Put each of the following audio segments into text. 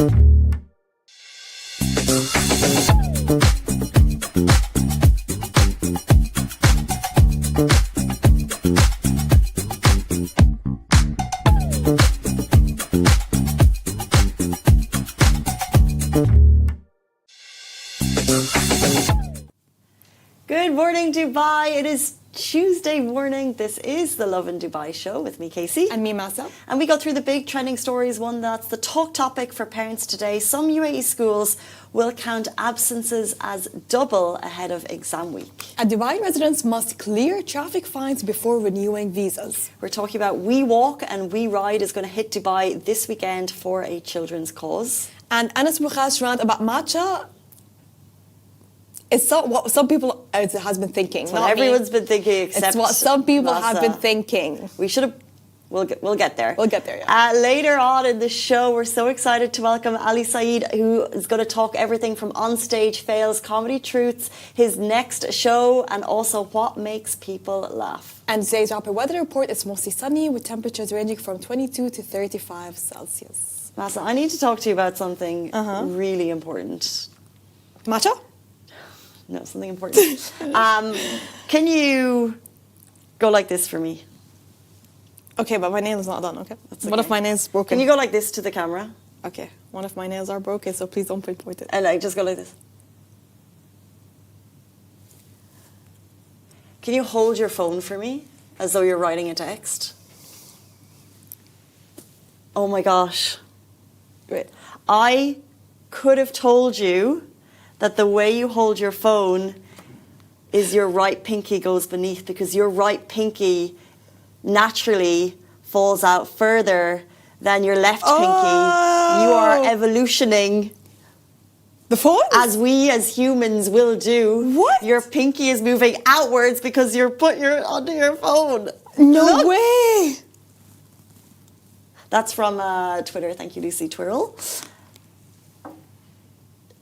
Good morning, Dubai. It is Tuesday morning. This is the Lovin Dubai show with me, Casey. And me, Matcha. And we go through the big trending stories. One that's the talk topic for parents today. Some UAE schools will count absences as double ahead of exam week. And Dubai residents must clear traffic fines before renewing visas. We're talking about WeWalk and WeRide is going to hit Dubai this weekend for a children's cause. And Bukhash rant about matcha. It's what some people has been thinking. It's what everyone's been thinking, except it's what some people Masa. have been thinking. We should have. We'll get there. We'll get there, yeah. Later on in the show, we're so excited to welcome Ali Saeed, who is going to talk everything from onstage fails, comedy truths, his next show, and also what makes people laugh. And today's rapid weather report is mostly sunny with temperatures ranging from 22 to 35 Celsius. Masa, I need to talk to you about something really important. Matcha? No, something important. Can you go like this for me? Okay, but my nail is not done, okay? Okay. One of my nails is broken. Can you go like this to the camera? Okay, one of my nails are broken, so please don't pinpoint it. And I just go like this. Can you hold your phone for me as though you're writing a text? Oh my gosh. Wait. I could have told you that the way you hold your phone is your right pinky goes beneath, because your right pinky naturally falls out further than your left pinky. You are evolutioning. The phone? As we as humans will do. What? Your pinky is moving outwards because you're onto your phone. No Look. way! That's from Twitter. Thank you, Lucy Twirl.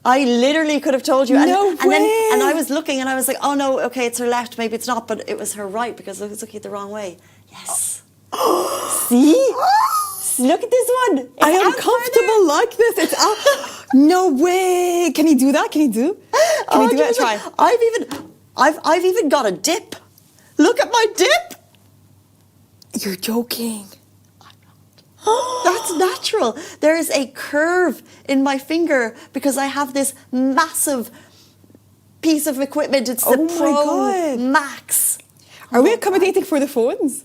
I literally could have told you. No way! And I was looking and I was like, oh no, okay, it's her left, maybe it's not, but it was her right because I was looking at the wrong way. Yes. See? Look at this one. It's I am out comfortable further. like this. It's out. No way. Can you do that? Can you do? Can you do it? Try. I've even got a dip. Look at my dip. You're joking. That's natural. There is a curve in my finger because I have this massive piece of equipment. It's the Pro Max. Are we accommodating for the phones?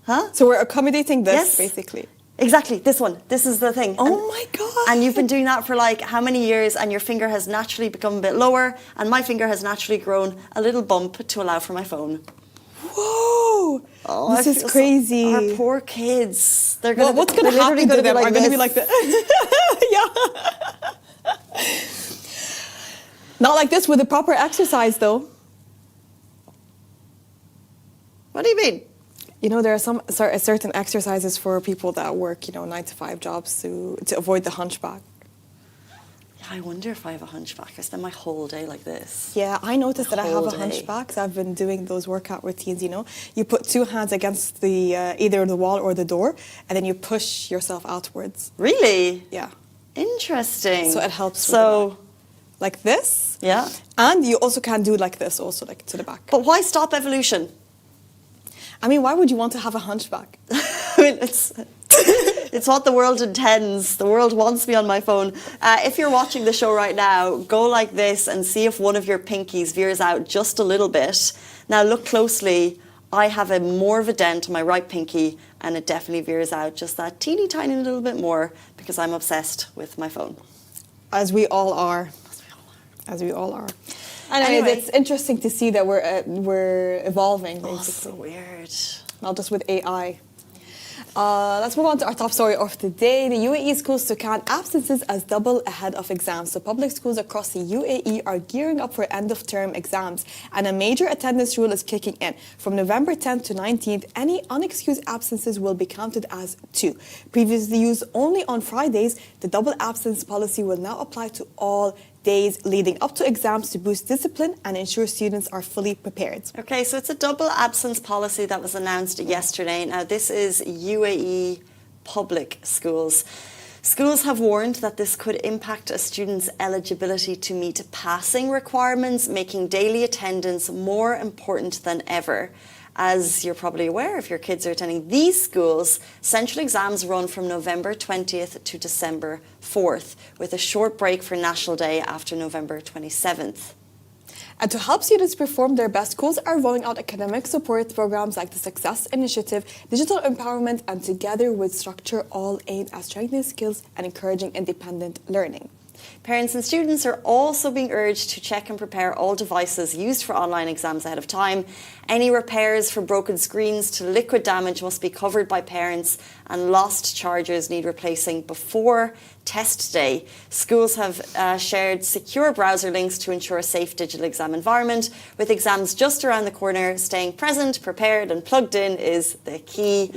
Huh? So we're accommodating this, Yes. basically. Exactly, this one. This is the thing. Oh my God. And you've been doing that for like how many years, and your finger has naturally become a bit lower, and my finger has naturally grown a little bump to allow for my phone. Whoa. Oh, this is crazy. Our poor kids. They're gonna. What's going to happen to them? Are going to be like this? Yeah. Not like this with a proper exercise, though. What do you mean? You know, there are some certain exercises for people that work, 9-to-5 jobs to avoid the hunchback. Yeah, I wonder if I have a hunchback. I spend my whole day like this. Yeah, I noticed that I have Whole a day. hunchback. So I've been doing those workout routines, You put two hands against the either the wall or the door, and then you push yourself outwards. Really? Yeah. Interesting. So it helps. So, like this. yeah. And you also can do like this, also like to the back. But why stop evolution? I mean, why would you want to have a hunchback? I mean, it's what the world intends. The world wants me on my phone. If you're watching the show right now, go like this and see if one of your pinkies veers out just a little bit. Now look closely. I have more of a dent on my right pinky, and it definitely veers out just that teeny tiny little bit more because I'm obsessed with my phone. As we all are. As we all are. Anyway, it's interesting to see that we're evolving, basically. Oh, so weird. Not just with AI. Let's move on to our top story of the day. The UAE schools to count absences as double ahead of exams. So public schools across the UAE are gearing up for end-of-term exams, and a major attendance rule is kicking in. From November 10th to 19th, any unexcused absences will be counted as 2. Previously used only on Fridays, the double absence policy will now apply to all days leading up to exams to boost discipline and ensure students are fully prepared. Okay, so it's a double absence policy that was announced yesterday. Now, this is UAE public schools. Schools have warned that this could impact a student's eligibility to meet passing requirements, making daily attendance more important than ever. As you're probably aware, if your kids are attending these schools, central exams run from November 20th to December 4th, with a short break for National Day after November 27th. And to help students perform their best, schools are rolling out academic support programs like the Success Initiative, Digital Empowerment, and Together with Structure, all aimed at strengthening skills and encouraging independent learning. Parents and students are also being urged to check and prepare all devices used for online exams ahead of time. Any repairs for broken screens to liquid damage must be covered by parents, and lost chargers need replacing before test day. Schools have shared secure browser links to ensure a safe digital exam environment. With exams just around the corner, staying present, prepared and plugged in is the key.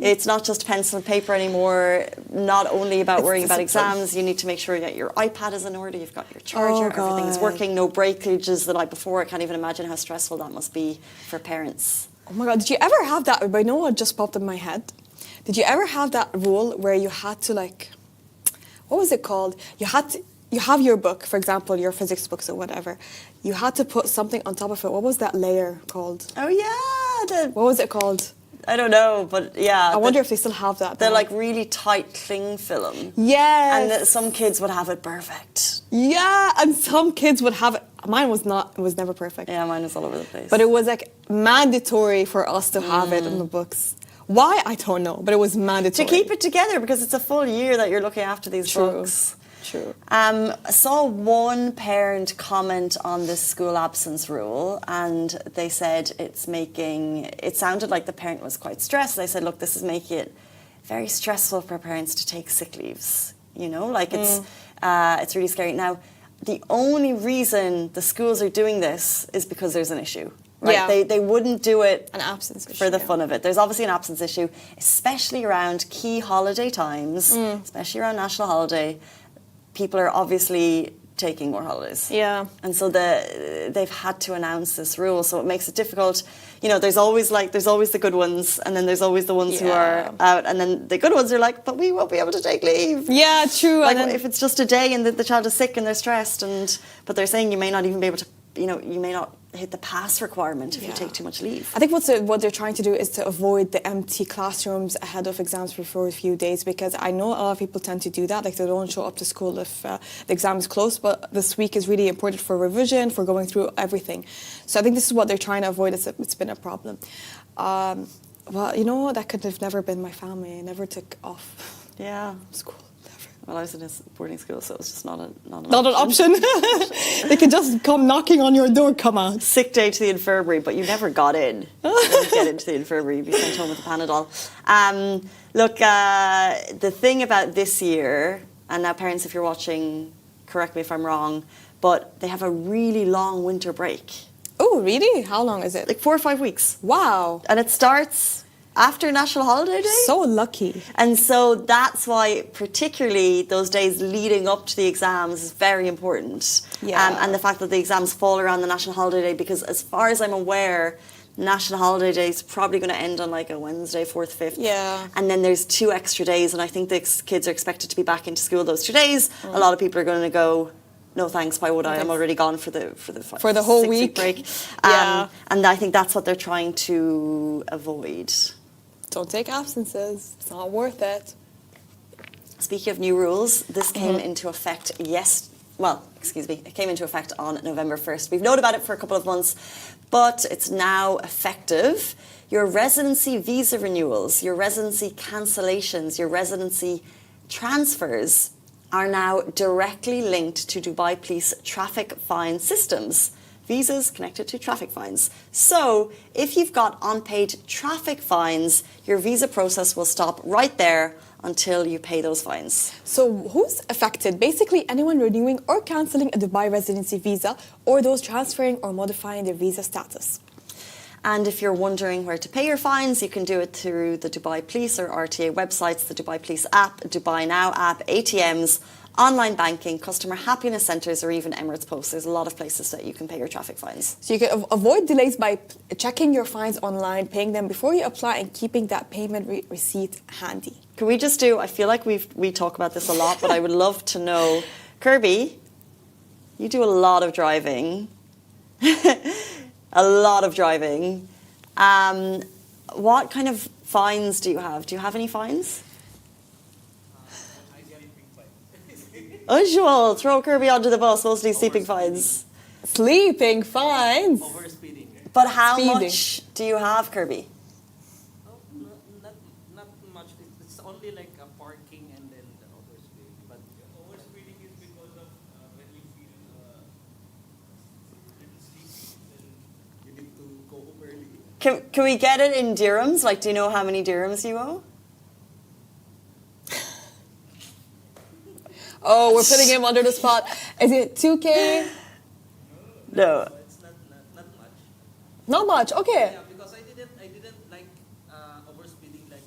It's not just pencil and paper anymore, not only about worrying about exams. You need to make sure that your iPad is in order, you've got your charger, everything is working, no breakages the night before. I can't even imagine how stressful that must be for parents. Oh my God, did you ever have that? But I know what just popped in my head. Did you ever have that rule where you had to what was it called? You have your book, for example, your physics books or whatever. You had to put something on top of it. What was that layer called? Oh yeah. What was it called? I don't know, but yeah. I wonder if they still have that. They're like really tight cling film. Yes. And some kids would have it perfect. Yeah, and some kids would have it. Mine was not, it was never perfect. Yeah, mine was all over the place. But it was mandatory for us to have it in the books. Why? I don't know, but it was mandatory. To keep it together, because it's a full year that you're looking after these books. True. I saw one parent comment on this school absence rule, and they said it sounded like the parent was quite stressed. They said, look, this is making it very stressful for parents to take sick leaves. It's really scary. Now, the only reason the schools are doing this is because there's an issue. Right? Yeah. They wouldn't do it an absence issue, for the fun of it. There's obviously an absence issue, especially around key holiday times, especially around national holiday. People are obviously taking more holidays. Yeah. And so they've had to announce this rule, so it makes it difficult. There's always the good ones, and then there's always the ones who are out, and then the good ones are like, but we won't be able to take leave. Yeah, true. Like if it's just a day and the child is sick and they're stressed, but they're saying you may not even be able to, you may not hit the pass requirement if you take too much leave. I think what they're trying to do is to avoid the empty classrooms ahead of exams for a few days, because I know a lot of people tend to do that. Like, they don't show up to school if the exam is close, but this week is really important for revision, for going through everything. So I think this is what they're trying to avoid. It's been a problem. Well, that could have never been my family. I never took off school. Well, I was in a boarding school, so it was just not an option. They could just come knocking on your door, come out. Sick day to the infirmary, but you never got in. You didn't get into the infirmary, you'd be sent home with a Panadol. Look, the thing about this year, and now parents, if you're watching, correct me if I'm wrong, but they have a really long winter break. Oh, really? How long is it? Like 4 or 5 weeks. Wow. And it starts after National Holiday Day. So lucky. And so that's why particularly those days leading up to the exams is very important. Yeah. And the fact that the exams fall around the National Holiday Day, because as far as I'm aware, National Holiday Day is probably going to end on like a Wednesday, 4th, 5th. Yeah. And then there's 2 extra days, and I think the kids are expected to be back into school those 2 days. A lot of people are going to go, no thanks, why would I? I'm already gone for the whole 6-week break. And I think that's what they're trying to avoid. Don't take absences. It's not worth it. Speaking of new rules, this came into effect it came into effect on November 1st. We've known about it for a couple of months, but it's now effective. Your residency visa renewals, your residency cancellations, your residency transfers are now directly linked to Dubai Police traffic fine systems. Visas connected to traffic fines. So if you've got unpaid traffic fines, your visa process will stop right there until you pay those fines. So who's affected? Basically anyone renewing or cancelling a Dubai residency visa, or those transferring or modifying their visa status. And if you're wondering where to pay your fines, you can do it through the Dubai Police or RTA websites, the Dubai Police app, Dubai Now app, ATMs, online banking, customer happiness centres, or even Emirates Post. There's a lot of places that you can pay your traffic fines. So you can avoid delays by checking your fines online, paying them before you apply, and keeping that payment receipt handy. Can we just do, I feel like we talk about this a lot, but I would love to know, Kirby, you do a lot of driving. A lot of driving. What kind of fines do you have? Do you have any fines? Usual, throw Kirby onto the bus, mostly sleeping fines. Sleeping fines? Overspeeding. But how Speeding. much do you have, Kirby? Oh, not much. It's only like a parking and then the overspeeding. But overspeeding is because of when you feel little sleepy, then you need to go home early. Can we get it in dirhams? Like, do you know how many dirhams you owe? Oh, we're putting him under the spot. Is it 2K? No. It's not much. Not much. Okay. Yeah, because I didn't like overspeeding like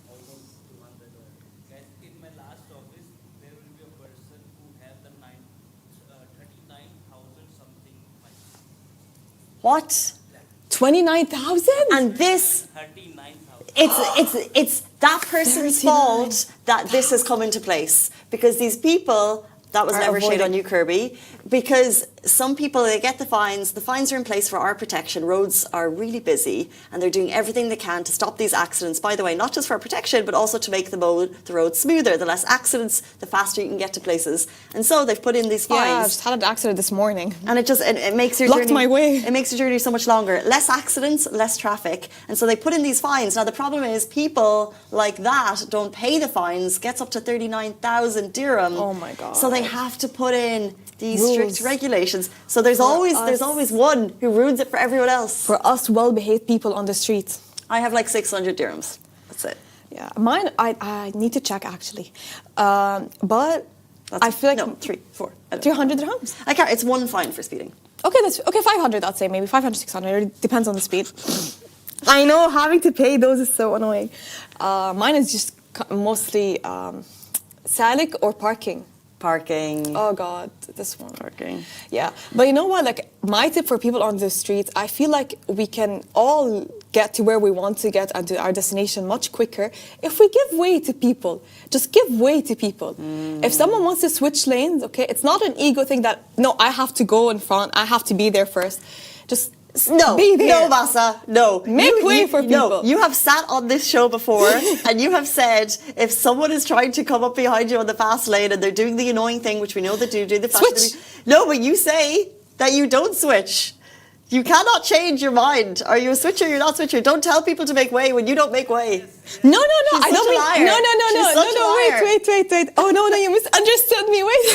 almost 200 or guys. In my last office, there will be a person who had the 39,000 something fines. What? 29,000? And this, 39,000. it's that person's 39,000. fault that this has come into place. Because these people, that was Are never shade avoiding. on you, Kirby, because some people, they get the fines are in place for our protection. Roads are really busy and they're doing everything they can to stop these accidents, by the way, not just for our protection, but also to make the road smoother. The less accidents, the faster you can get to places. And so they've put in these fines. Yeah, I just had an accident this morning. And it makes your Blocked journey, my way. It makes your journey so much longer. Less accidents, less traffic. And so they put in these fines. Now the problem is people like that don't pay the fines, gets up to 39,000 dirham. Oh my God. So they have to put in these Rules. strict regulations. So there's always one who ruins it for everyone else. For us well-behaved people on the street. I have like 600 dirhams. That's it. Yeah, mine, I need to check actually. But That's, I feel like... no, 3, 4. I don't know. 300 dirhams. I can't. It's one fine for speeding. Okay, 500 I'd say, maybe 500, 600. It depends on the speed. I know, having to pay those is so annoying. Mine is just mostly salik or parking. Parking. Oh God, this one. Parking. Yeah, but you know what? Like my tip for people on the streets, I feel like we can all get to where we want to get and to our destination much quicker if we give way to people. Just give way to people. If someone wants to switch lanes, okay, it's not an ego thing that no, I have to go in front, I have to be there first. Just be there. No, Masa, no. Make way for people. No, you have sat on this show before and you have said if someone is trying to come up behind you on the fast lane and they're doing the annoying thing, which we know they do the fast Switch. lane. No, but you say that you don't switch. You cannot change your mind. Are you a switcher? You're not a switcher. Don't tell people to make way when you don't make way. No, She's I don't such a mean liar. She's such a liar. Wait. Oh no, you misunderstood me. Wait.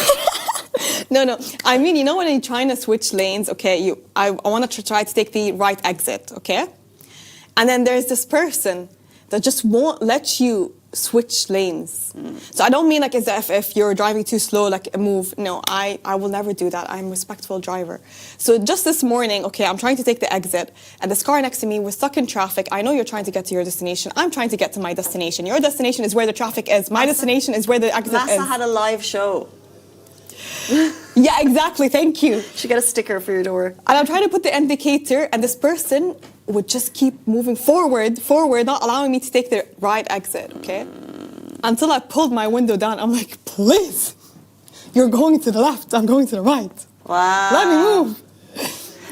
No. I mean, you know when you're trying to switch lanes, okay, I want to try to take the right exit, okay? And then there's this person that just won't let you switch lanes. So I don't mean like as if you're driving too slow, like a move. No, I will never do that. I'm a respectful driver. So just this morning, okay, I'm trying to take the exit and this car next to me was stuck in traffic. I know you're trying to get to your destination. I'm trying to get to my destination. Your destination is where the traffic is. My destination is where the exit is. Masa had a live show. Yeah, exactly. Thank you. You should get a sticker for your door. And I'm trying to put the indicator and this person would just keep moving forward, not allowing me to take the right exit, okay? Until I pulled my window down. I'm like, please, you're going to the left, I'm going to the right. Wow. Let me move.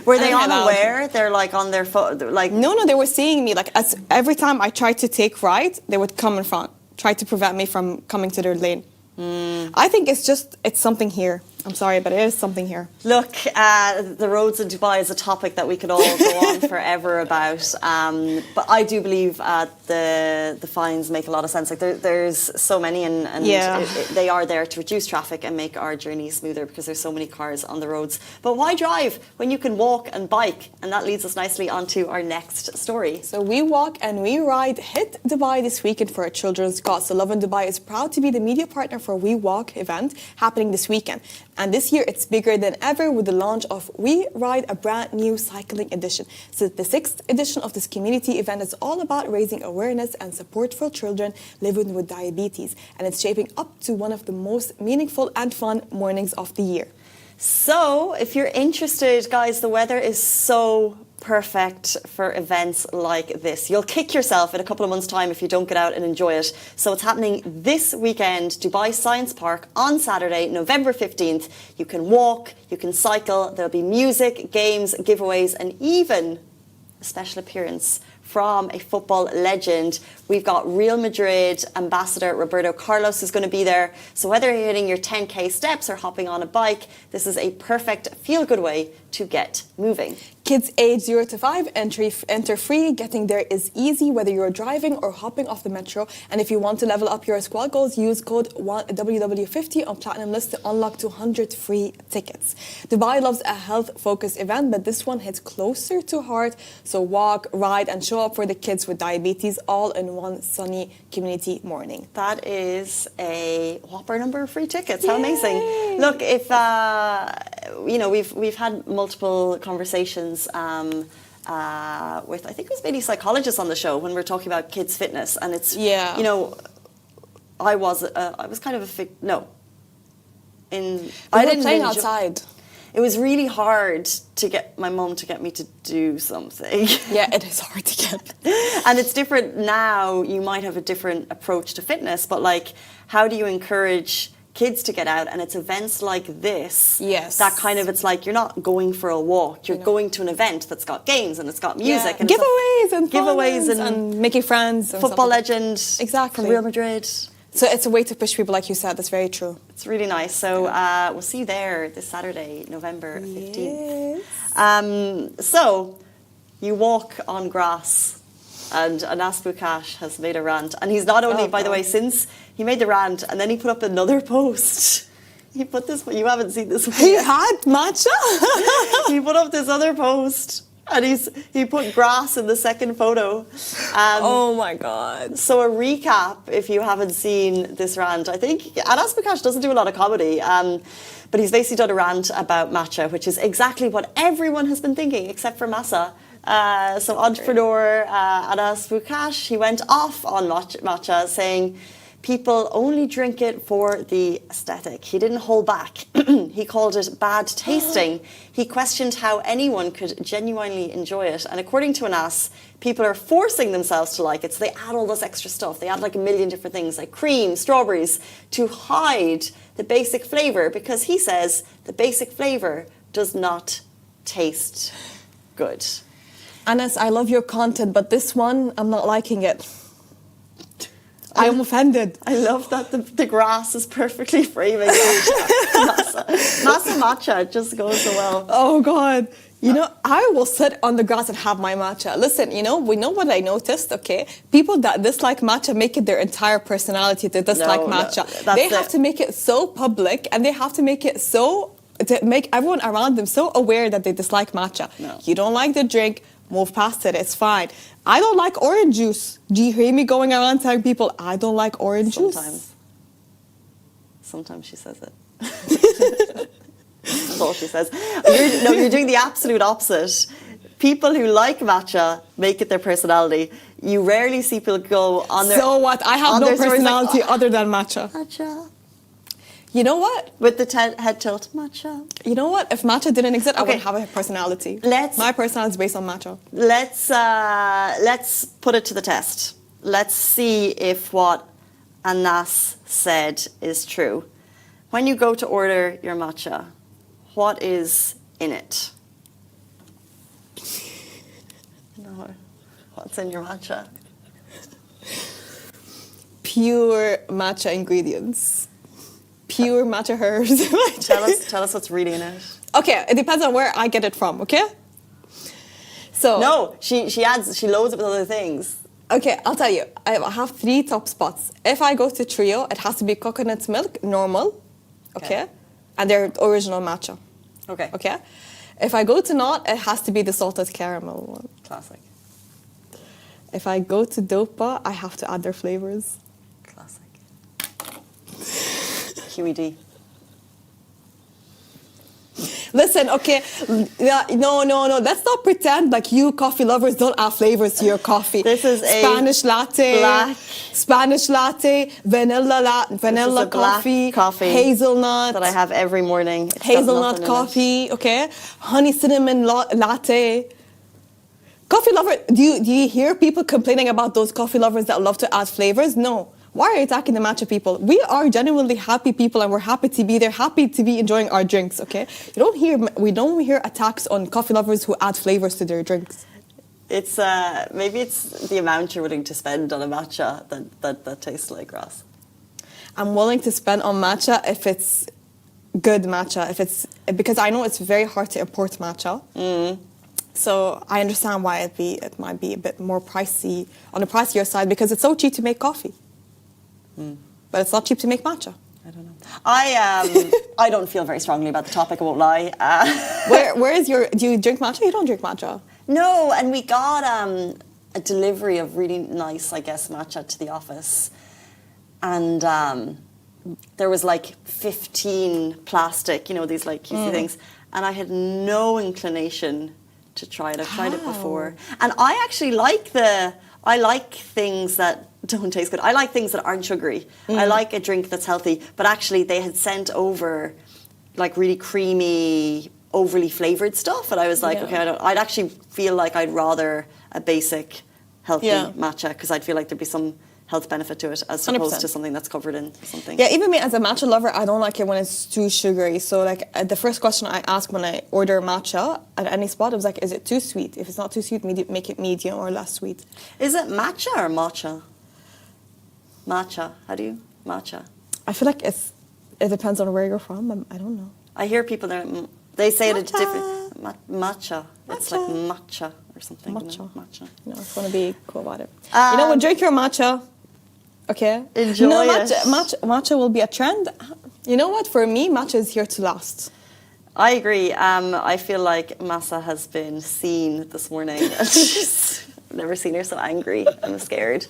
Were they And I unaware? They're like on their phone, like... No, they were seeing me. Like every time I tried to take right, they would come in front, try to prevent me from coming to their lane. I think it's something here. I'm sorry, but it is something here. Look, the roads in Dubai is a topic that we could all go on forever about. But I do believe the fines make a lot of sense. Like there's so many, and Yeah. they are there to reduce traffic and make our journey smoother because there's so many cars on the roads. But why drive when you can walk and bike? And that leads us nicely onto our next story. So WeWalk and WeRide hit Dubai this weekend for a children's cause. So Lovin Dubai is proud to be the media partner for WeWalk event happening this weekend. And this year, it's bigger than ever with the launch of WeRide, a brand new cycling edition. So the 6th edition of this community event is all about raising awareness and support for children living with diabetes. And it's shaping up to one of the most meaningful and fun mornings of the year. So, if you're interested, guys, the weather is so perfect for events like this. You'll kick yourself in a couple of months' time if you don't get out and enjoy it. So it's happening this weekend, Dubai Science Park on Saturday, November 15th. You can walk, you can cycle, there'll be music, games, giveaways, and even a special appearance from a football legend. We've got Real Madrid ambassador Roberto Carlos who's going to be there. So whether you're hitting your 10k steps or hopping on a bike, this is a perfect feel-good way to get moving. Kids age 0 to 5 enter free. Getting there is easy, whether you're driving or hopping off the metro. And if you want to level up your squad goals, use code WW50 on Platinum List to unlock 200 free tickets. Dubai loves a health-focused event, but this one hits closer to heart. So walk, ride, and show up for the kids with diabetes all in one sunny community morning. That is a whopper number of free tickets. How amazing. Look, if, we've had multiple conversations with, I think it was maybe psychologists on the show when we were talking about kids' fitness. And it's, I was kind of a, I didn't playing outside. It was really hard to get my mum to get me to do something. Yeah, it is hard to get. And it's different now. You might have a different approach to fitness, but like, how do you encourage kids to get out? And it's events like this. Yes. That kind of, it's like you're not going for a walk. You're going to an event that's got games and it's got music. And giveaways and making friends. And football legend. Exactly. From Real Madrid. So it's a way to push people, like you said. That's very true. It's really nice. So we'll see you there this Saturday, November 15th. Yes. So you walk on grass, and Anas Bukhash has made a rant. And he's not only, by the way, since he made the rant, and then he put up another post. He put this, you haven't seen this one He yet. had matcha? He put up this other post. And he put grass in the second photo. Oh my God. So a recap, if you haven't seen this rant, I think Anas Bukhash doesn't do a lot of comedy, but he's basically done a rant about matcha, which is exactly what everyone has been thinking, except for Massa. So entrepreneur Anas Bukhash, he went off on matcha saying, people only drink it for the aesthetic. He didn't hold back. He called it bad tasting. He questioned how anyone could genuinely enjoy it. And according to Anas, people are forcing themselves to like it. So they add all this extra stuff. They add like a million different things like cream, strawberries, to hide the basic flavor, because he says the basic flavor does not taste good. Anas, I love your content, but this one, I'm not liking it. I am offended. I love that the grass is perfectly framing Massa matcha. It just goes so well. Oh, God. I will sit on the grass and have my matcha. Listen, we know what I noticed, okay? People that dislike matcha make it their entire personality to dislike matcha. They have to make it so public, and they have to make it so, to make everyone around them so aware that they dislike matcha. No. You don't like the drink, move past it, it's fine. I don't like orange juice. Do you hear me going around telling people I don't like orange juice? Sometimes she says it. That's all she says. You're doing the absolute opposite. People who like matcha make it their personality. You rarely see people go on their... So what? I have no personality other than matcha. Matcha. You know what? With the head tilt, matcha. You know what? If matcha didn't exist, I wouldn't have a personality. My personality is based on matcha. Let's put it to the test. Let's see if what Anas said is true. When you go to order your matcha, what is in it? No. What's in your matcha? Pure matcha ingredients. Pure matcha herbs. Tell us what's really in it. Okay, it depends on where I get it from, okay? So no, she loads it with other things. Okay, I'll tell you. I have 3 top spots. If I go to Trio, it has to be coconut milk, normal, okay? And they're original matcha. Okay? If I go to Not, it has to be the salted caramel one. Classic. If I go to Dopa, I have to add their flavors. Classic. QED. Listen, okay, yeah, no. Let's not pretend like you coffee lovers don't add flavors to your coffee. This is a Spanish latte, black, Spanish latte, vanilla black coffee, coffee hazelnut that I have every morning. It's got hazelnut nothing in it. coffee, okay, honey cinnamon latte. Coffee lover, do you hear people complaining about those coffee lovers that love to add flavors? No. Why are you attacking the matcha people? We are genuinely happy people and we're happy to be there, happy to be enjoying our drinks, okay? We don't hear attacks on coffee lovers who add flavors to their drinks. It's maybe it's the amount you're willing to spend on a matcha that tastes like grass. I'm willing to spend on matcha if it's good matcha, because I know it's very hard to import matcha. So I understand why it might be a bit more pricey, on the pricier side, because it's so cheap to make coffee. But it's not cheap to make matcha. I don't know. I don't feel very strongly about the topic, I won't lie. Do you drink matcha? You don't drink matcha. No, and we got a delivery of really nice, I guess, matcha to the office. And there was like 15 plastic, these like cutesy things. And I had no inclination to try it. I've tried it before. And I actually I like things that don't taste good. I like things that aren't sugary. I like a drink that's healthy. But actually they had sent over like really creamy, overly flavored stuff. And I was like, okay, I'd actually feel like I'd rather a basic healthy matcha, because I'd feel like there'd be some health benefit to it as opposed 100%. to something that's covered in something. Yeah, even me as a matcha lover, I don't like it when it's too sugary. So like the first question I ask when I order matcha at any spot, I was like, is it too sweet? If it's not too sweet, make it medium or less sweet. Is it matcha or matcha? Matcha. How do you? Matcha. I feel like it depends on where you're from. I don't know. I hear people they say it Matcha. different. Matcha. It's like matcha or something. Matcha. Matcha. I just want to be cool about it. What? Drink your matcha. Okay. Enjoy it. Matcha will be a trend. You know what? For me, matcha is here to last. I agree. I feel like Massa has been seen this morning. I've never seen her so angry. I'm scared.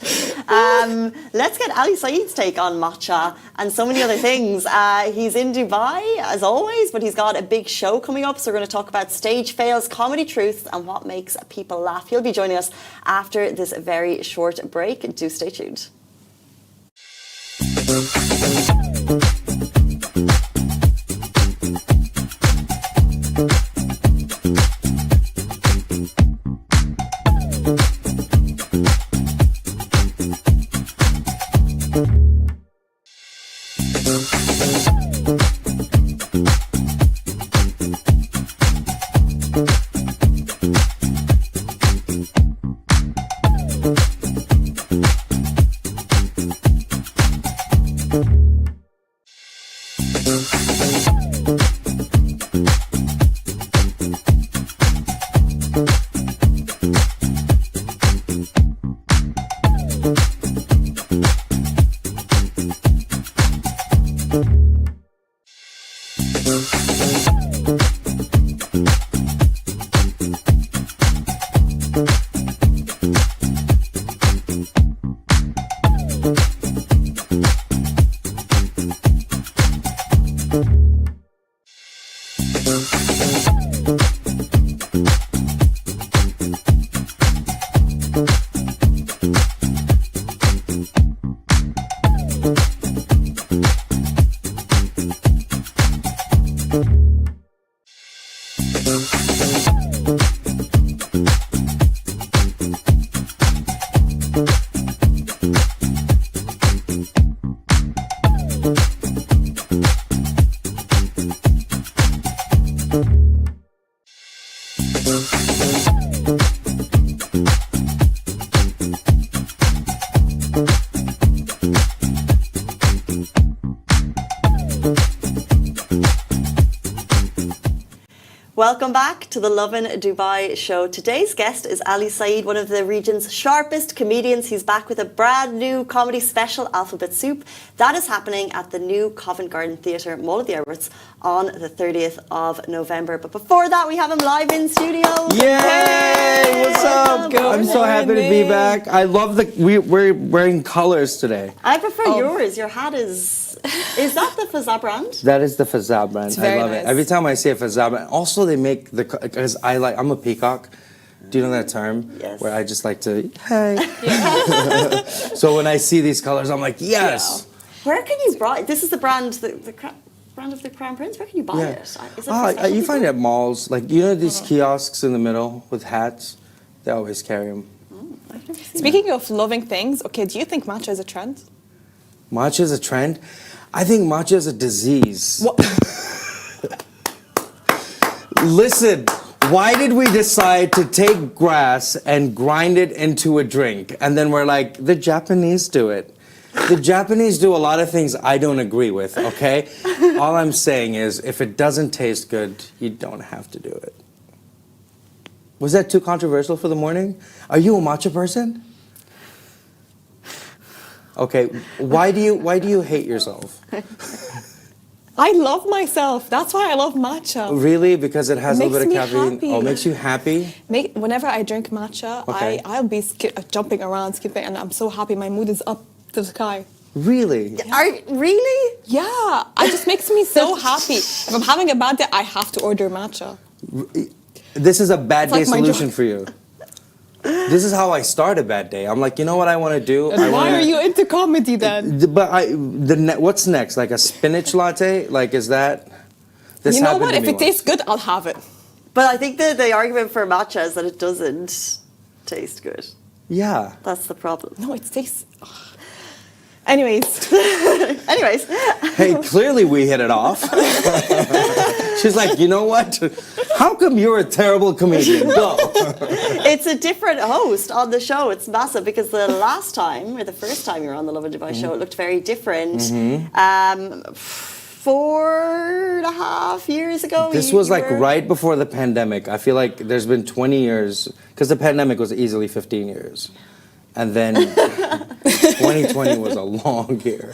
Let's get Ali Saeed's take on matcha and so many other things. He's in Dubai, as always, but he's got a big show coming up. So we're going to talk about stage fails, comedy truths, and what makes people laugh. He'll be joining us after this very short break. Do stay tuned. Welcome back to the Lovin Dubai show. Today's guest is Ali Saeed, one of the region's sharpest comedians. He's back with a brand new comedy special, Alphabet Soup. That is happening at the new Covent Garden Theatre, Mall of the Alberts, on the 30th of November. But before that, we have him live in studio. Yay! What's up? I'm so happy to be back. I love we're wearing colors today. I prefer yours. Your hat is Is that the Fazza brand? That is the Fazza brand. It's I very love nice. it. Every time I see a Fazza brand. Also, they make because I'm a peacock. Do you know that term? Yes. Where I just like to, hey. So when I see these colors, I'm like, yes. Where can you buy? This is the brand, brand of the Crown Prince. Where can you buy Yeah. it? Is it for You special find it at malls. Like, you know these kiosks in the middle with hats? They always carry them. I've never seen Speaking of loving things, okay, do you think matcha is a trend? Matcha is a trend. I think matcha is a disease. What? Listen, why did we decide to take grass and grind it into a drink? And then we're like, the Japanese do it. The Japanese do a lot of things I don't agree with, okay? All I'm saying is, if it doesn't taste good, you don't have to do it. Was that too controversial for the morning? Are you a matcha person? Okay, why do you hate yourself? I love myself. That's why I love matcha. Really? Because it has a little bit of Makes me caffeine? happy. Oh, it makes you happy? Whenever I drink matcha, Okay. I'll be jumping around, skipping, and I'm so happy. My mood is up to the sky. Really? Really? Yeah, it just makes me so happy. If I'm having a bad day, I have to order matcha. This is a bad day It's like my solution job. for you. This is how I start a bad day. I'm like, you know what I want to do? And why are you into comedy then? But what's next? Like a spinach latte? Like, is that? This You know happened what? to If me it once. tastes good, I'll have it. But I think the argument for matcha is that it doesn't taste good. Yeah. That's the problem. No, it tastes. Anyways, Anyways, Hey, clearly we hit it off. She's like, you know what? How come you're a terrible comedian? Go. it's a different host on the show. It's massive because the last time, or the first time you were on the Lovin Dubai show, it looked very different. 4.5 years ago. This you was like were- right before the pandemic. I feel like there's been 20 years, because the pandemic was easily 15 years. And then 2020 was a long year.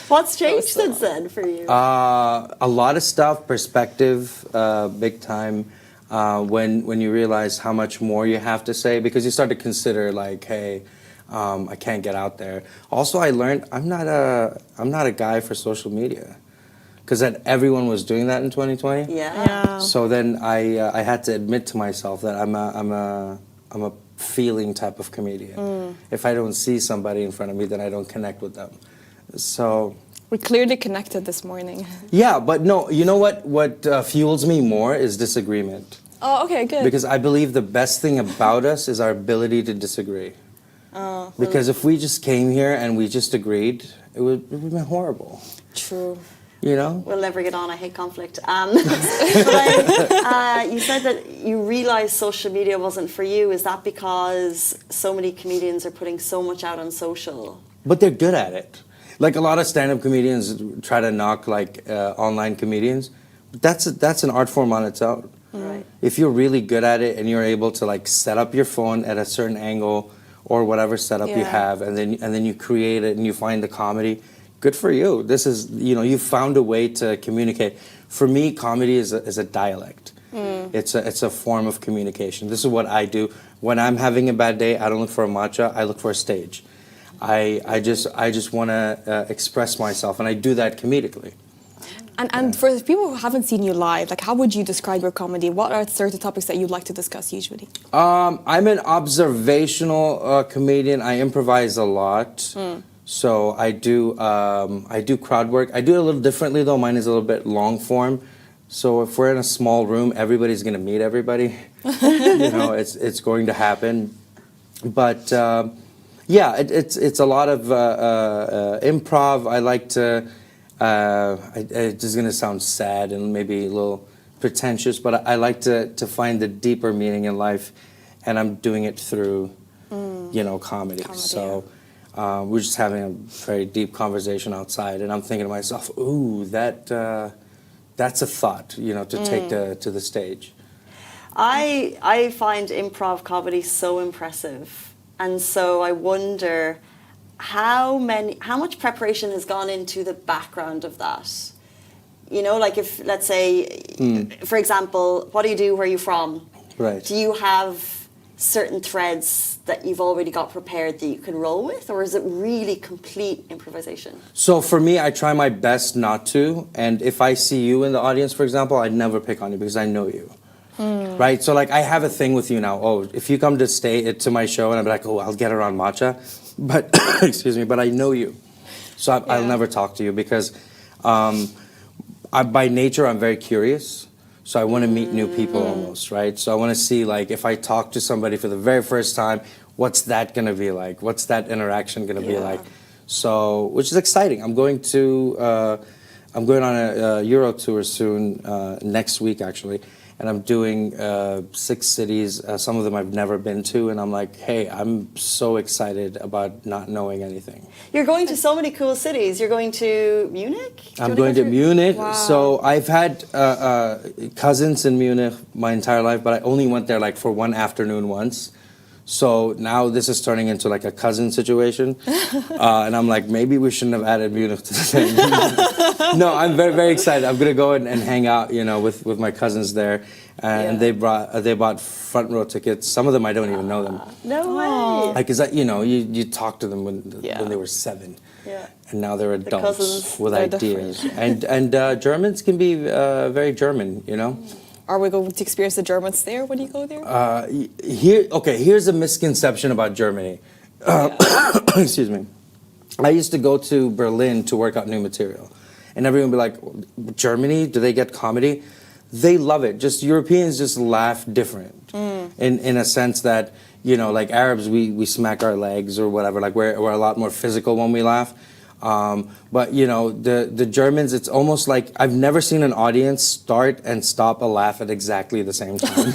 What's changed since then for you? A lot of stuff, perspective, big time. When you realize how much more you have to say, because you start to consider like, hey, I can't get out there. Also, I learned I'm not a guy for social media, because everyone was doing that in 2020. yeah. So then I had to admit to myself that I'm a feeling type of comedian. If I don't see somebody in front of me, then I don't connect with them. So we clearly connected this morning. yeah, but no, you know what? What fuels me more is disagreement. Oh, okay, good. Because I believe the best thing about us is our ability to disagree. Because if we just came here and we just agreed, it would have been horrible. True. You know? We'll never get on. I hate conflict. But you said that you realized social media wasn't for you. Is that because so many comedians are putting so much out on social? But they're good at it. Like a lot of stand-up comedians try to knock like online comedians. But that's an art form on its own. Right. If you're really good at it and you're able to like set up your phone at a certain angle or whatever setup you Yeah. have, and then you create it and you find the comedy, good for you. This is, you found a way to communicate. For me, comedy is a dialect. It's a form of communication. This is what I do. When I'm having a bad day, I don't look for a matcha, I look for a stage. I just want to express myself, and I do that comedically. And for the people who haven't seen you live, like how would you describe your comedy? What are certain topics that you'd like to discuss usually? I'm an observational comedian. I improvise a lot. So I do crowd work. I do it a little differently though. Mine is a little bit long form. So if we're in a small room, everybody's gonna meet everybody. It's going to happen. But yeah, it's a lot of improv. I like to. It's just gonna sound sad and maybe a little pretentious, but I like to find the deeper meaning in life, and I'm doing it through, comedy. So. We're just having a very deep conversation outside, and I'm thinking to myself, "Ooh, that's a thought, to take to the stage." I find improv comedy so impressive, and so I wonder how much preparation has gone into the background of that. Like if, let's say, for example, what do you do? Where are you from? Right. Do you have certain threads that you've already got prepared that you can roll with, or is it really complete improvisation? So for me, I try my best not to. And if I see you in the audience, for example, I'd never pick on you because I know you. Right? So like I have a thing with you now. Oh, if you come to to my show and I'm like, oh, I'll get her on Matcha. But, excuse me, but I know you. So I'll never talk to you because by nature, I'm very curious. So I want to meet new people almost, right? So I want to see, like, if I talk to somebody for the very first time, what's that going to be like? What's that interaction going to be like? So, which is exciting. I'm going on a Euro tour soon, next week actually. And I'm doing 6 cities. Some of them I've never been to, and I'm like, hey, I'm so excited about not knowing anything. You're going to so many cool cities. You're going to Munich? I'm going to Munich. Wow. So I've had cousins in Munich my entire life, but I only went there like for one afternoon once. So now this is turning into like a cousin situation. And I'm like, maybe we shouldn't have added Munich to the thing. No, I'm very, very excited. I'm going to go and hang out, you know, with my cousins there. And they bought front row tickets. Some of them I don't even know them. No way. Like, is that, you know, you talk to them when they were 7. Yeah. And now they're adults with ideas. And Germans can be very German, you know. Are we going to experience the Germans there when you go there? Here's a misconception about Germany. Excuse me. I used to go to Berlin to work out new material. And everyone would be like, Germany, do they get comedy? They love it. Just Europeans just laugh different. In a sense that, you know, like Arabs, we smack our legs or whatever. Like we're a lot more physical when we laugh. But you know, the Germans, it's almost like I've never seen an audience start and stop a laugh at exactly the same time.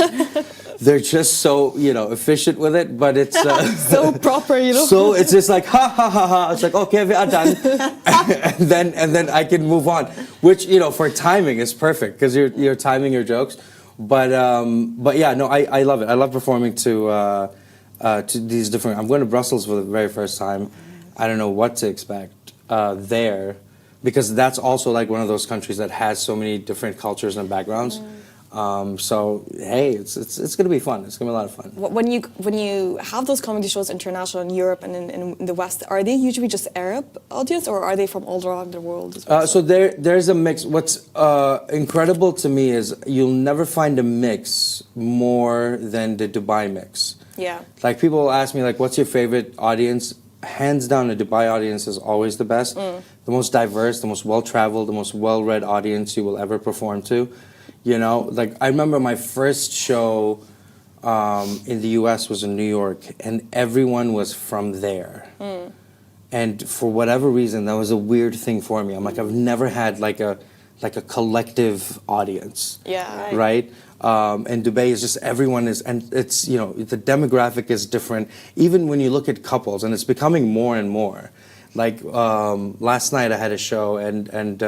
They're just so, you know, efficient with it, but it's so proper, you know. So it's just like ha ha ha ha. It's like, okay, we are done, and then I can move on. Which, you know, for timing is perfect because you're timing your jokes. But yeah, no, I love it. I love performing to these different. I'm going to Brussels for the very first time. I don't know what to expect there, because that's also like one of those countries that has so many different cultures and backgrounds. So hey, it's going to be fun. It's going to be a lot of fun. When you have those comedy shows international in Europe and in the West, are they usually just Arab audience, or are they from all around the world as well? So there's a mix. What's incredible to me is you'll never find a mix more than the Dubai mix. Yeah. Like people will ask me like, what's your favorite audience? Hands down, the Dubai audience is always the best. The most diverse, the most well-traveled, the most well-read audience you will ever perform to. You know, like I remember my first show in the U.S. was in New York, and everyone was from there. And for whatever reason, that was a weird thing for me. I'm like, I've never had like a collective audience. Yeah. Right? And Dubai is just everyone is, and it's, you know, the demographic is different. Even when you look at couples, and it's becoming more and more. Like last night I had a show, and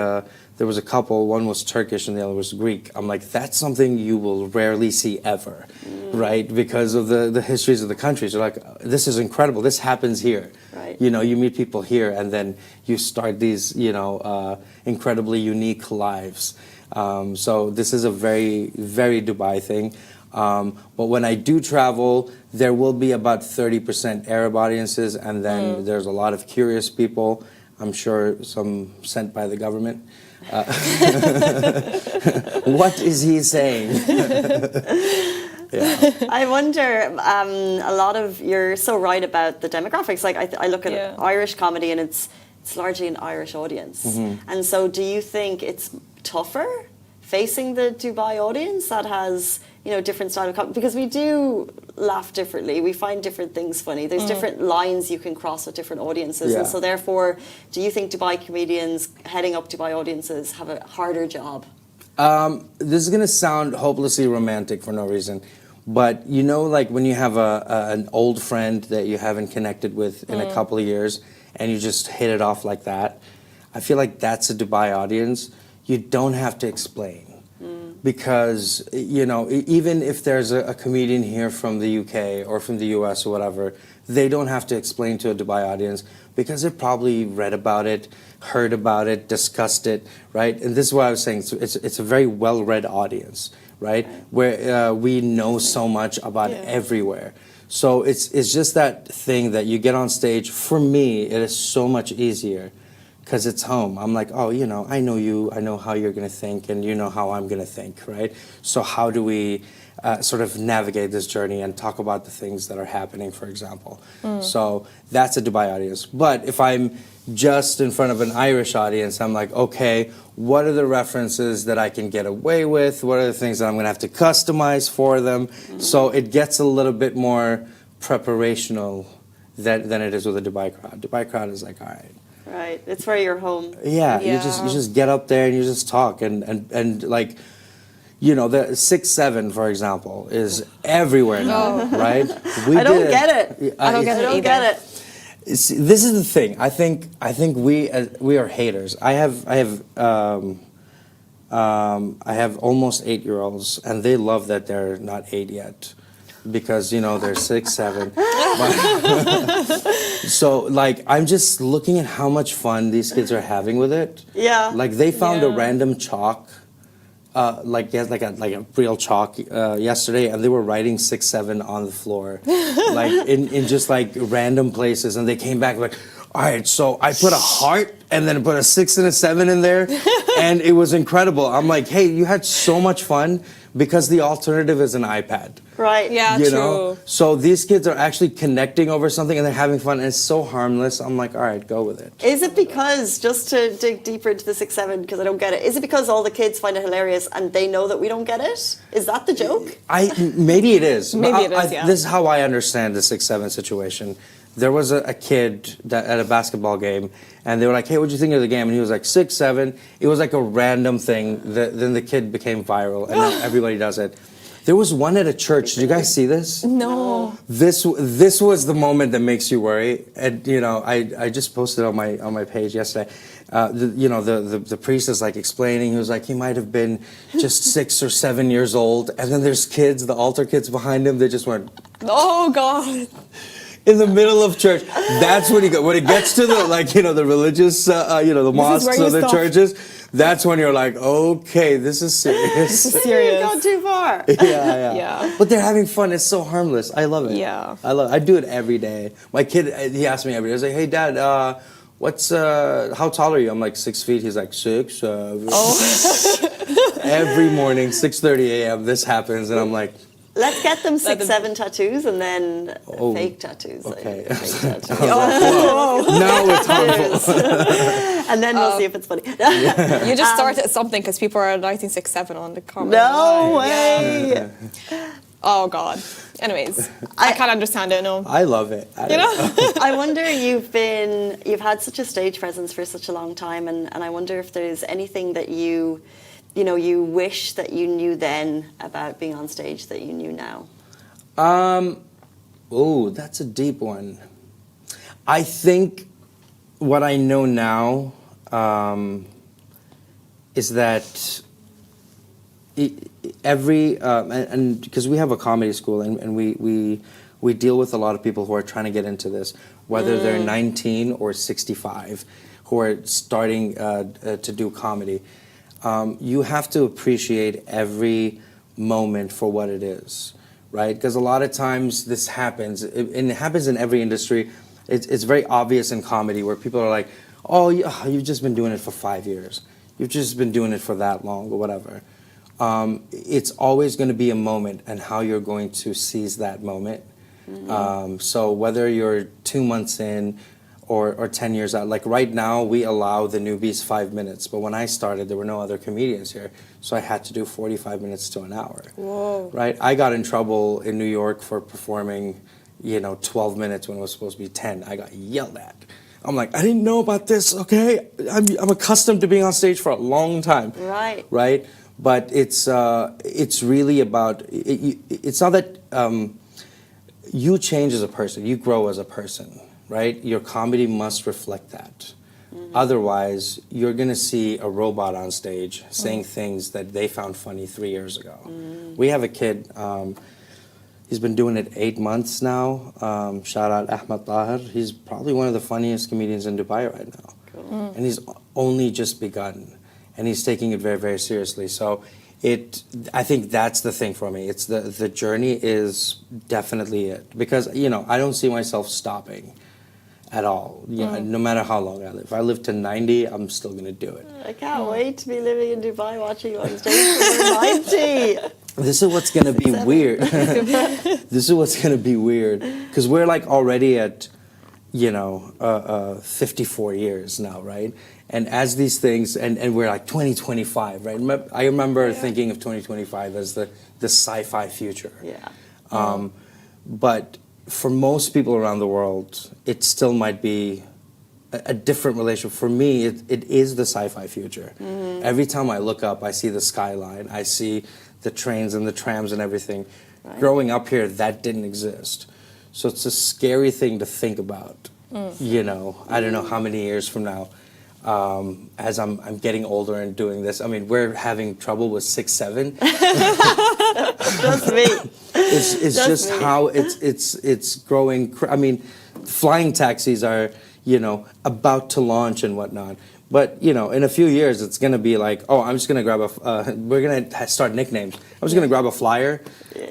there was a couple. One was Turkish and the other was Greek. I'm like, that's something you will rarely see ever, right? Because of the histories of the countries. You're like, this is incredible. This happens here. Right. You know, you meet people here, and then you start these, you know, incredibly unique lives. So this is a very, very Dubai thing. But when I do travel, there will be about 30% Arab audiences, and then there's a lot of curious people. I'm sure some sent by the government. What is he saying? Yeah. I wonder, a lot of, you're so right about the demographics. Like I look at Irish comedy, and it's largely an Irish audience. And so do you think it's tougher facing the Dubai audience that has, you know, different style of comedy? Because we do laugh differently. We find different things funny. There's different lines you can cross with different audiences. Yeah. And so therefore, do you think Dubai comedians heading up Dubai audiences have a harder job? This is going to sound hopelessly romantic for no reason. But you know, like when you have an old friend that you haven't connected with in a couple of years, and you just hit it off like that, I feel like that's a Dubai audience. You don't have to explain. Because, you know, even if there's a comedian here from the UK or from the US or whatever, they don't have to explain to a Dubai audience because they've probably read about it, heard about it, discussed it, right? And this is what I was saying. It's a very well-read audience, right? Where we know so much about everywhere. So it's just that thing that you get on stage. For me, it is so much easier because it's home. I'm like, oh, you know, I know you, I know how you're going to think, and you know how I'm going to think, right? So how do we sort of navigate this journey and talk about the things that are happening, for example? So that's a Dubai audience. But if I'm just in front of an Irish audience, I'm like, okay, what are the references that I can get away with? What are the things that I'm going to have to customize for them? So it gets a little bit more preparational than it is with a Dubai crowd. Dubai crowd is like, all right. Right. It's where you're home. Yeah, you Yeah. just get up there and you just talk and like, you know, the 6-7, for example, is everywhere now, right? I don't get it. I don't get I it don't either. get it. See, this is the thing. I think we are haters. I have almost 8-year-olds, and they love that they're not 8 yet, because you know they're 6, 7. So like I'm just looking at how much fun these kids are having with it. Yeah. Like they found a Yeah. random chalk. Like a real chalk yesterday, and they were writing 6-7 on the floor, like in just like random places, and they came back like, all right, so I put a heart and then put a 6 and a 7 in there, and it was incredible. I'm like, hey, you had so much fun because the alternative is an iPad. Right. Yeah, You true. know, so these kids are actually connecting over something and they're having fun, and it's so harmless. I'm like, all right, go with it. Is it because, just to dig deeper into the 6-7, because I don't get it, is it because all the kids find it hilarious and they know that we don't get it? Is that the joke? Maybe it is. Maybe But it is, yeah. This is how I understand the 6-7 situation. There was a kid that at a basketball game, and they were like, hey, what'd you think of the game? And he was like, 6-7. It was like a random thing. Then the kid became viral, and now everybody does it. There was one at a church. Did you guys see this? No. This was the moment that makes you worry. And you know, I just posted on my page yesterday. The priest is like explaining. He was like, he might have been just 6 or 7 years old, and then there's kids, the altar kids behind him. They just went Oh God. in the middle of church. That's when when it gets to the the religious the mosques where you or the stop. churches. That's when you're like, okay, this is serious. This is You serious. gone too far. Yeah. Yeah. But they're having fun. It's so harmless. I love it. Yeah. I do it every day. My kid, he asked me every day. I was like, hey, Dad, how tall are you? I'm like 6 feet. He's like 6. Every morning, 6:30 a.m. This happens, and I'm like, Let's get them 6-7 tattoos and then fake tattoos. okay. Fake tattoos. now it's harmful. And then we'll see if it's funny. You just started something because people are writing 6-7 on the comment. No way. Oh God. Anyways, I can't understand it. No. I love it. You know. I wonder, you've had such a stage presence for such a long time, and I wonder if there's anything that you wish that you knew then about being on stage that you knew now. Oh, that's a deep one. I think what I know now is that and because we have a comedy school and we deal with a lot of people who are trying to get into this, whether they're 19 or 65, who are starting to do comedy. You have to appreciate every moment for what it is, right? Because a lot of times this happens, and it happens in every industry. It's very obvious in comedy where people are like, oh, you've just been doing it for 5 years. You've just been doing it for that long or whatever. It's always going to be a moment and how you're going to seize that moment. So whether you're 2 months in or 10 years out, like right now we allow the newbies 5 minutes, but when I started there were no other comedians here, so I had to do 45 minutes to an hour. Whoa. Right? I got in trouble in New York for performing 12 minutes when it was supposed to be 10. I got yelled at. I'm like, I didn't know about this, okay? I'm accustomed to being on stage for a long time. Right. Right? But it's really about, it's not that you change as a person, you grow as a person, right? Your comedy must reflect that. Otherwise, you're going to see a robot on stage saying things that they found funny 3 years ago. We have a kid, he's been doing it 8 months now. Shout out Ahmed Tahir. He's probably one of the funniest comedians in Dubai right now. And he's only just begun. And he's taking it very, very seriously. So I think that's the thing for me. It's the journey is definitely it, because I don't see myself stopping at all. No matter how long I live. If I live to 90, I'm still gonna do it. I can't wait to be living in Dubai watching you on stage when you're 90. This is what's gonna be weird. This is what's gonna be weird, because we're like already at 54 years now, right? And as these things, and we're like 2025, right? I remember thinking of 2025 as the sci-fi future. Yeah. But for most people around the world, it still might be a different relationship. For me, it is the sci-fi future. Every time I look up, I see the skyline, I see the trains and the trams and everything. Right. Growing up here, that didn't exist. So it's a scary thing to think about. I don't know how many years from now, as I'm getting older and doing this. I mean, we're having trouble with 6, 7. Just me. It's just me. how it's growing. I mean, flying taxis are about to launch and whatnot. But in a few years, it's gonna be like, oh, I'm just gonna grab we're gonna start nicknames. I'm just gonna grab a flyer.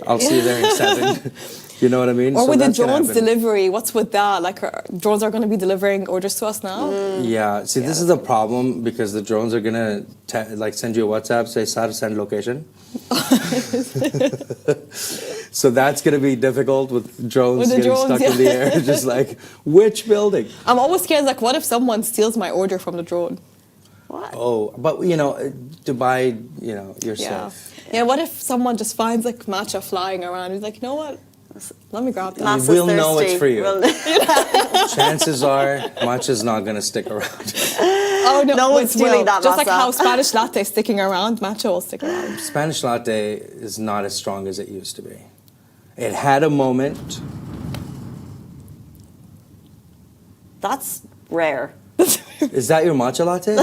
I'll see you there in 7. You know what I mean? Or So with the that's gonna drones happen. delivery, what's with that? Like, drones are going to be delivering orders to us now? Yeah. See, this is the problem, because the drones are gonna send you a WhatsApp, say, "Sir, send location." So that's gonna be difficult with drones With the getting drones, stuck in the air. Just like, which building? I'm always scared, like, what if someone steals my order from the drone? What? Oh, but Dubai, you're Yeah. safe. Yeah, what if someone just finds, like, matcha flying around? He's like, you know what? Let me grab that. NASA's We'll know thirsty. it's for you. We'll- Chances are, Matcha's not gonna stick around. Oh, no, No one's it stealing will. that Just like matcha. how Spanish latte is sticking around, matcha will stick around. Spanish latte is not as strong as it used to be. It had a moment. That's rare. Is that your matcha latte?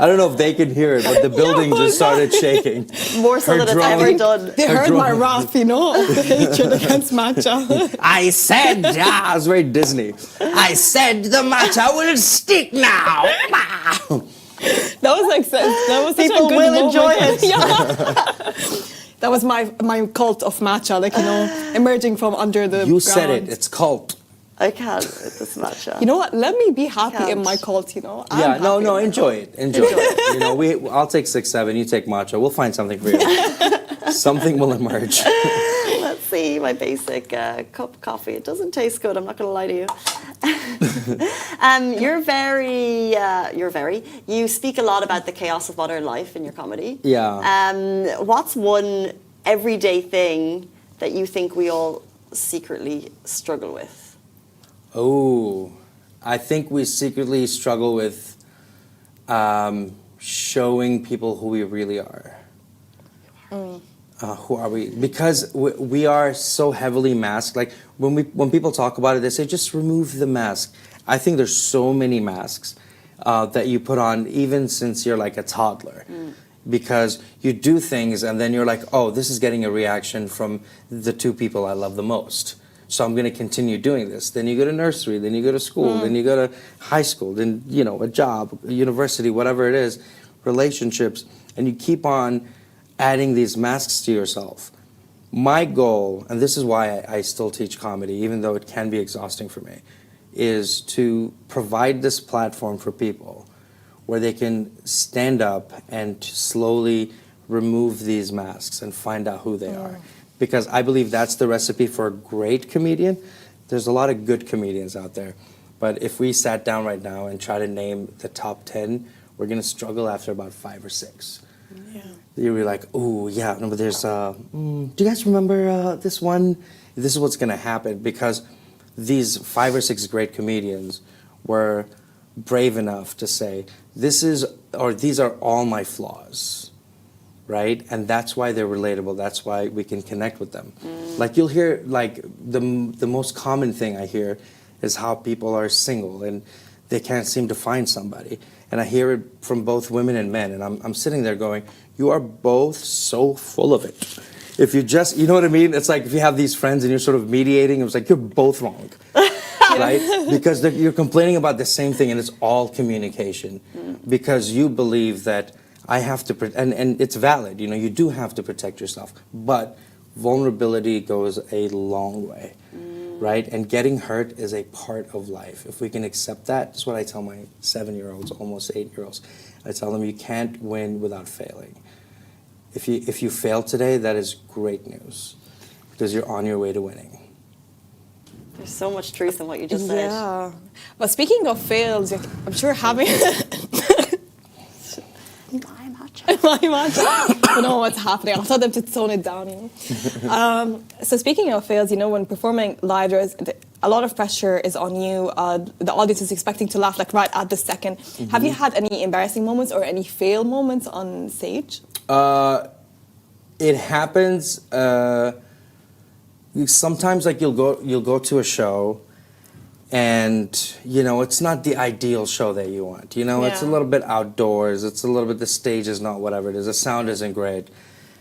I don't know if they can hear it, but the building just started shaking. More so Her than it's drone- ever done. They Her heard my drone- wrath, of the hatred against matcha. I said, it was very Disney. I said the matcha will stick now. That was like that was such People a good will moment. enjoy it. Yeah. That was my cult of matcha, like emerging from under the You said it. ground. It's cult. I can't with this matcha. You know what? Let me be happy in Can't. my cult. I'm No, happy in my enjoy it. Enjoy it. I'll take 6, 7. You take matcha. We'll find something for you. Something will emerge. Let's see my basic cup of coffee. It doesn't taste good. I'm not going to lie to you. You speak a lot about the chaos of modern life in your comedy. Yeah. What's one everyday thing that you think we all secretly struggle with? Oh, I think we secretly struggle with showing people who we really are. Who are we? Because we are so heavily masked. Like when people talk about it, they say just remove the mask. I think there's so many masks that you put on even since you're like a toddler. Because you do things and then you're like, oh, this is getting a reaction from the 2 people I love the most. So I'm going to continue doing this. Then you go to nursery, then you go to school, then you go to high school, then, a job, a university, whatever it is, relationships, and you keep on adding these masks to yourself. My goal, and this is why I still teach comedy, even though it can be exhausting for me, is to provide this platform for people where they can stand up and slowly remove these masks and find out who they are. Because I believe that's the recipe for a great comedian. There's a lot of good comedians out there. But if we sat down right now and try to name the top 10, we're going to struggle after about 5 or 6. Yeah. You'll be like, oh, yeah, no, but there's, do you guys remember this one? This is what's going to happen, because these 5 or 6 great comedians were brave enough to say, these are all my flaws, right? And that's why they're relatable. That's why we can connect with them. Like you'll hear, like the most common thing I hear is how people are single and they can't seem to find somebody. And I hear it from both women and men. And I'm sitting there going, you are both so full of it. If you just, you know what I mean? It's like if you have these friends and you're sort of mediating, it's like you're both wrong. Right? Because you're complaining about the same thing and it's all communication. Because you believe that I have to, and it's valid, you do have to protect yourself, but vulnerability goes a long way, right? And getting hurt is a part of life. If we can accept that, that's what I tell my 7-year-olds, almost 8-year-olds. I tell them you can't win without failing. If you fail today, that is great news, because you're on your way to winning. There's so much truth in what you just said. Yeah. But speaking of fails, I'm sure having My matcha. my matcha. I don't know what's happening. I'll tell them to tone it down. So speaking of fails, when performing live, a lot of pressure is on you. The audience is expecting to laugh like right at the second. Mm-hmm. Have you had any embarrassing moments or any fail moments on stage? It happens. Sometimes, like you'll go to a show, and it's not the ideal show that you want. It's a little bit outdoors. It's a little bit, the stage is not whatever it is. The sound isn't great,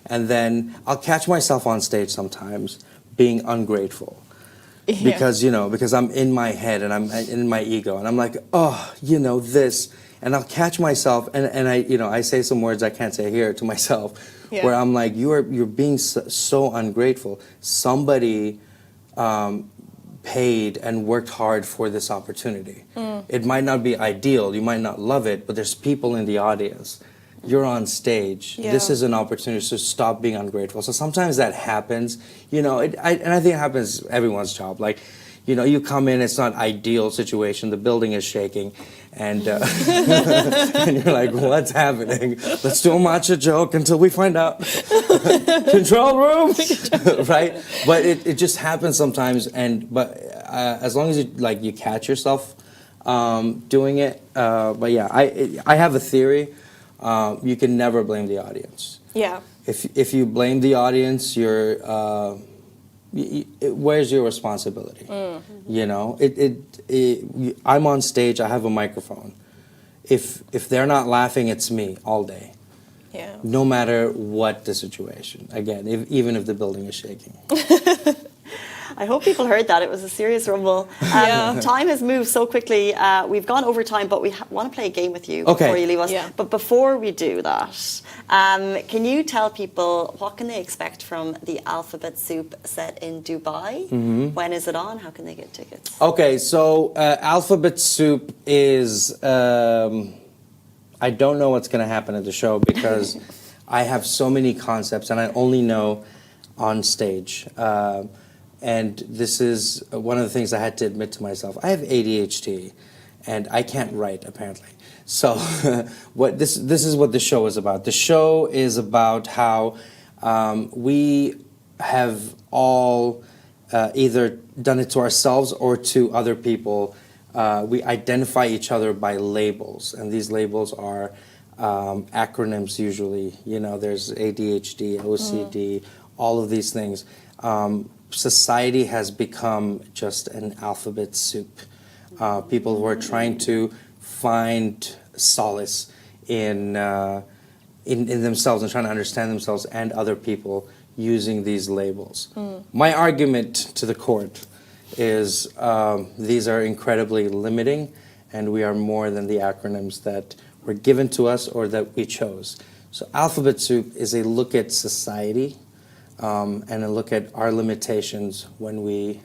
and then I'll catch myself on stage sometimes being ungrateful. Yeah. Because I'm in my head and I'm in my ego, and I'm like, oh, this, and I'll catch myself, and I say some words I can't say here to myself, where I'm like, you're being so ungrateful. Somebody paid and worked hard for this opportunity. It might not be ideal, you might not love it, but there's people in the audience. You're on stage. Yeah. This is an opportunity, so stop being ungrateful. So sometimes that happens, and I think it happens everyone's job. Like, you come in, it's not ideal situation, the building is shaking, and and you're like, what's happening? Let's do a matcha joke until we find out. Control room, right? But it just happens sometimes, but as long as you catch yourself doing it. But yeah, I have a theory. You can never blame the audience. Yeah. If you blame the audience, where's your responsibility? I'm on stage, I have a microphone. If they're not laughing, it's me all day. Yeah. No matter what the situation. Again, even if the building is shaking. I hope people heard that. It was a serious rumble. Time has moved so quickly. We've gone over time, but we want to play a game with you before you leave us. Yeah. But before we do that, can you tell people what can they expect from the Alphabet Soup set in Dubai? Mm-hmm. When is it on? How can they get tickets? Okay, so Alphabet Soup is... I don't know what's going to happen at the show because I have so many concepts and I only know on stage. And this is one of the things I had to admit to myself. I have ADHD, and I can't write, apparently. So this is what the show is about. The show is about how we have all either done it to ourselves or to other people. We identify each other by labels, and these labels are acronyms usually. There's ADHD, OCD, all of these things. Society has become just an alphabet soup. People who are trying to find solace in themselves and trying to understand themselves and other people using these labels. My argument to the court is these are incredibly limiting, and we are more than the acronyms that were given to us or that we chose. So Alphabet Soup is a look at society and a look at our limitations when we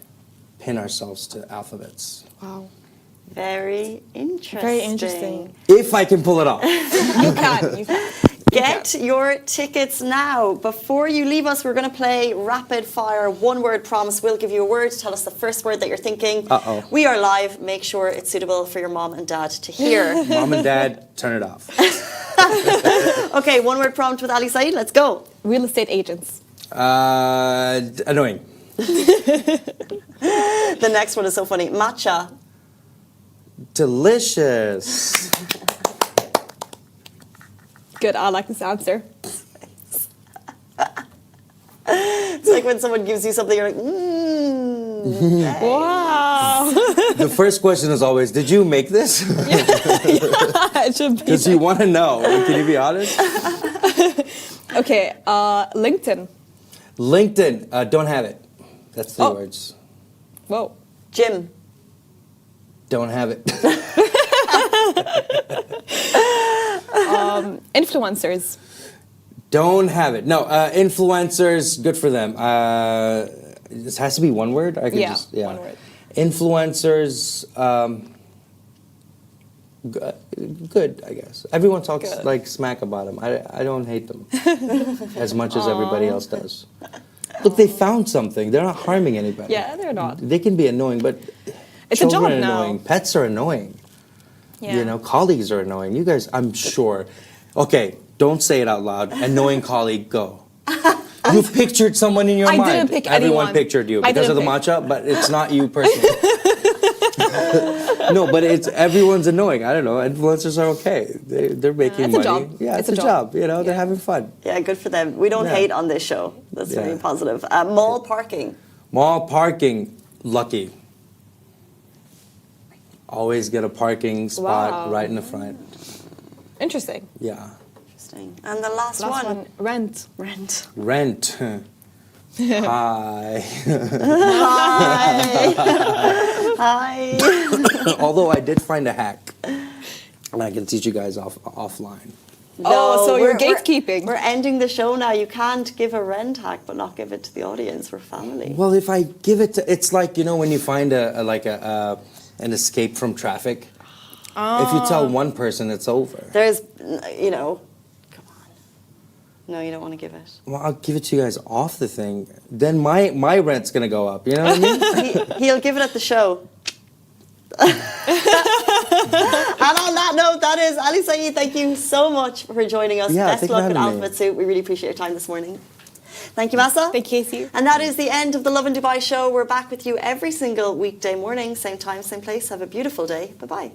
pin ourselves to alphabets. Wow. Very interesting. Very interesting. If I can pull it off. You can. Get your tickets now. Before you leave us, we're going to play rapid fire one-word promise. We'll give you a word. Tell us the first word that you're thinking. Uh-oh. We are live. Make sure it's suitable for your mom and dad to hear. Mom and dad, turn it off. Okay, one-word prompt with Ali Said. Let's go. Real estate agents. Annoying. The next one is so funny. Matcha. Delicious. Good, I like this answer. It's like when someone gives you something, you're like, Wow. The first question is always, did you make this? It should be. Because you want to know. Can you be honest? Okay, LinkedIn. LinkedIn, don't have it. That's 3 words. Whoa. Jim. Don't have it. Influencers. Don't have it. No, influencers, good for them. This has to be one word? I could Yeah, just, one word. Influencers, good, I guess. Everyone talks Good. like smack about them. I don't hate them as much as everybody else does. Look, they found something. They're not harming anybody. Yeah, they're not. They can be annoying, but It's a children job are now. annoying. Pets are annoying. Yeah. You know, colleagues are annoying. You guys, I'm sure. Okay, don't say it out loud. Annoying colleague, go. You pictured someone in your I mind. didn't pick Everyone anyone. pictured you I because of the didn't matcha, but it's not you personally. No, but it's everyone's annoying. I don't know. Influencers are okay. They're making it's a money. job. Yeah, It's it's, a a job. job. You know, they're Yeah. having fun. Yeah, good for them. We don't Yeah. hate on this show. That's very Yeah. positive. Mall parking. Mall parking, lucky. Always get a parking spot Wow. right in the front. Interesting. Yeah. Interesting. And the last, Last one. Rent. Rent. Rent. Hi. Hi. Although I did find a hack. And I can teach you guys offline. Oh, so you're we're- gatekeeping. We're ending the show now. You can't give a rent hack but not give it to the audience. We're family. Well, if I give it to, it's like, you know, when you find an escape from traffic. If you tell one person, it's over. There's, you know, come on. No, you don't want to give it. Well, I'll give it to you guys off the thing. Then my rent's gonna go up. You know what I mean? He'll give it at the show. And on that note, that is Ali Saeed. Thank you so much for joining us. Yeah, Best thank you luck for in having me. Alphabet Soup. We really appreciate your time this morning. Thank you, Massa. Thank you, Casey. And that is the end of the Lovin Dubai show. We're back with you every single weekday morning, same time, same place. Have a beautiful day. Bye-bye.